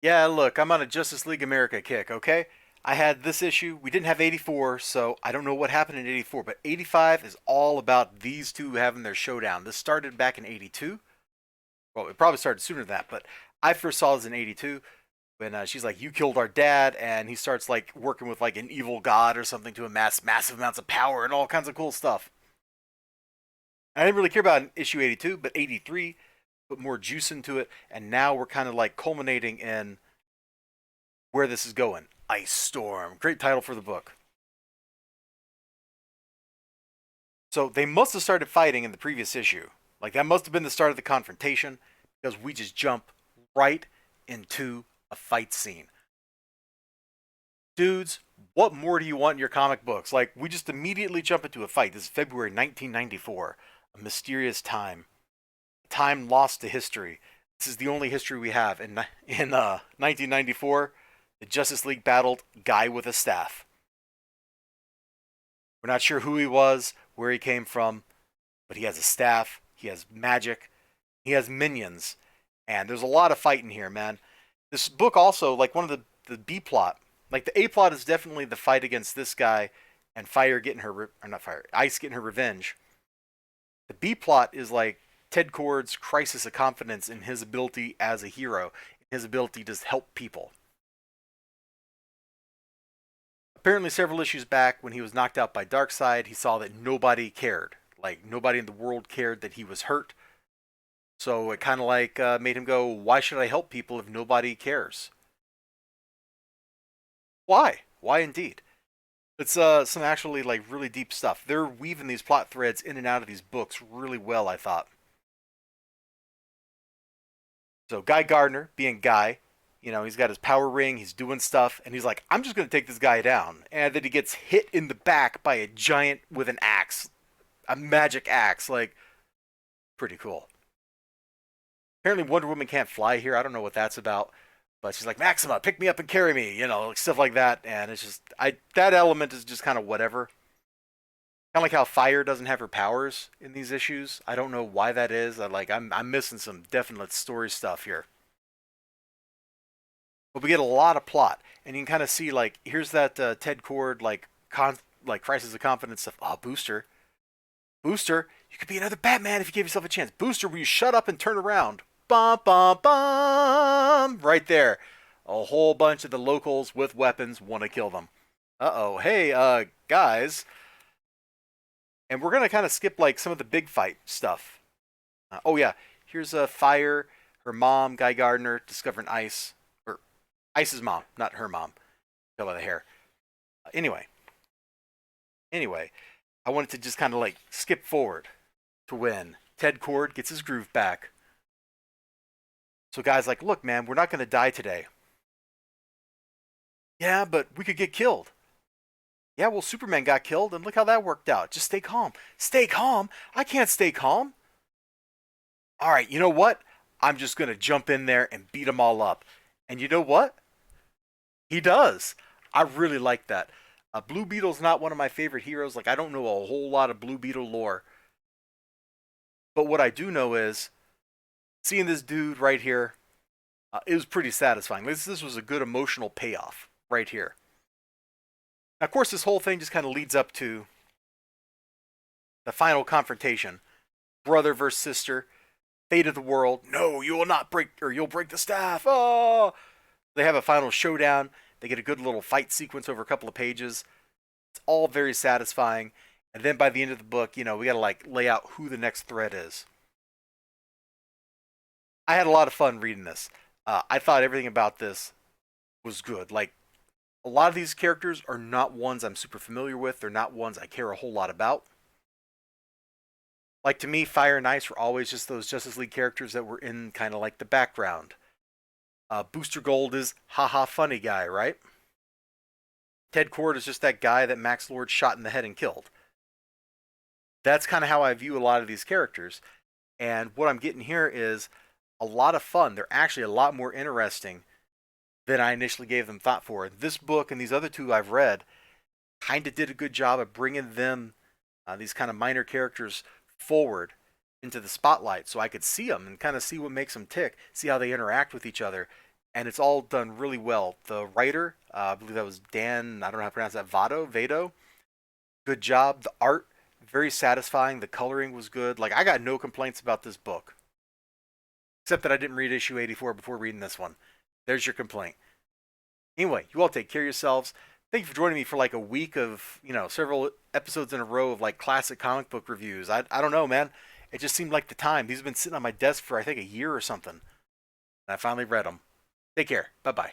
Yeah, look, I'm on a Justice League America kick, okay? I had this issue. We didn't have 84, so I don't know what happened in 84, but 85 is all about these two having their showdown. This started back in 82. Well, it probably started sooner than that, but I first saw this in 82 when she's like, "You killed our dad," and he starts like working with like an evil god or something to amass massive amounts of power and all kinds of cool stuff. I didn't really care about issue 82, but 83 put more juice into it, and now we're kind of like culminating in where this is going. Ice Storm. Great title for the book. So they must have started fighting in the previous issue. Like that must have been the start of the confrontation because we just jump right into a fight scene. Dudes, what more do you want in your comic books? Like we just immediately jump into a fight. This is February 1994, a mysterious time. Time lost to history. This is the only history we have in 1994. The Justice League battled guy with a staff. We're not sure who he was, where he came from, but he has a staff, he has magic, he has minions, and there's a lot of fighting here, man. This book also, like one of the B plot, like the A plot is definitely the fight against this guy and Fire getting her, or not Fire, Ice getting her revenge. The B plot is like Ted Kord's crisis of confidence in his ability as a hero, his ability to help people. Apparently, several issues back, when he was knocked out by Darkseid, he saw that nobody cared. Like, nobody in the world cared that he was hurt. So it kind of like made him go, why should I help people if nobody cares? Why? Why indeed? It's some actually like really deep stuff. They're weaving these plot threads in and out of these books really well, I thought. So Guy Gardner, being Guy, he's got his power ring, he's doing stuff, and he's like, I'm just gonna take this guy down. And then he gets hit in the back by a giant with an axe. A magic axe, like pretty cool. Apparently Wonder Woman can't fly here. I don't know what that's about. But she's like, Maxima, pick me up and carry me, like stuff like that. And it's just that element is just kind of whatever. Kind of like how Fire doesn't have her powers in these issues. I don't know why that is. I'm missing some definite story stuff here. But we get a lot of plot, and you can kind of see like here's that Ted Kord like crisis of confidence stuff. Oh, Booster, Booster, you could be another Batman if you give yourself a chance. Booster, will you shut up and turn around? Bum bum bum! Right there, a whole bunch of the locals with weapons want to kill them. Uh-oh, hey, guys, and we're gonna kind of skip like some of the big fight stuff. Oh yeah, here's a Fire, her mom, Guy Gardner, discovering Ice, or Ice's mom, not her mom. Tell by the hair. Anyway, anyway, I wanted to just kind of like skip forward to when Ted Kord gets his groove back. So guys like, look, man, we're not gonna die today. Yeah, but we could get killed. Yeah, well, Superman got killed, and look how that worked out. Just stay calm. Stay calm? I can't stay calm. All right, you know what? I'm just gonna jump in there and beat them all up. And you know what? He does. I really like that. Blue Beetle's not one of my favorite heroes. Like, I don't know a whole lot of Blue Beetle lore. But what I do know is seeing this dude right here, it was pretty satisfying. This was a good emotional payoff right here. Now, of course, this whole thing just kind of leads up to the final confrontation. Brother versus sister, fate of the world. No, you will not break, or you'll break the staff. Oh! They have a final showdown. They get a good little fight sequence over a couple of pages. It's all very satisfying. And then by the end of the book, we got to like lay out who the next threat is. I had a lot of fun reading this. I thought everything about this was good. Like, a lot of these characters are not ones I'm super familiar with. They're not ones I care a whole lot about. Like, to me, Fire and Ice were always just those Justice League characters that were in kind of like the background. Booster Gold is haha funny guy, right? Ted Kord is just that guy that Max Lord shot in the head and killed. That's kind of how I view a lot of these characters. And what I'm getting here is a lot of fun. They're actually a lot more interesting than I initially gave them thought for. This book and these other two I've read kind of did a good job of bringing them, these kind of minor characters, forward into the spotlight so I could see them and kind of see what makes them tick, see how they interact with each other. and it's all done really well. The writer, I believe that was Dan, I don't know how to pronounce that, Vado. Good job. The art, very satisfying. The coloring was good. Like, I got no complaints about this book, except that I didn't read issue 84 before reading this one. There's your complaint. Anyway, you all take care of yourselves. Thank you for joining me for like a week of, several episodes in a row of like classic comic book reviews. I don't know, man. It just seemed like the time. These have been sitting on my desk for, I think, a year or something. And I finally read them. Take care. Bye bye.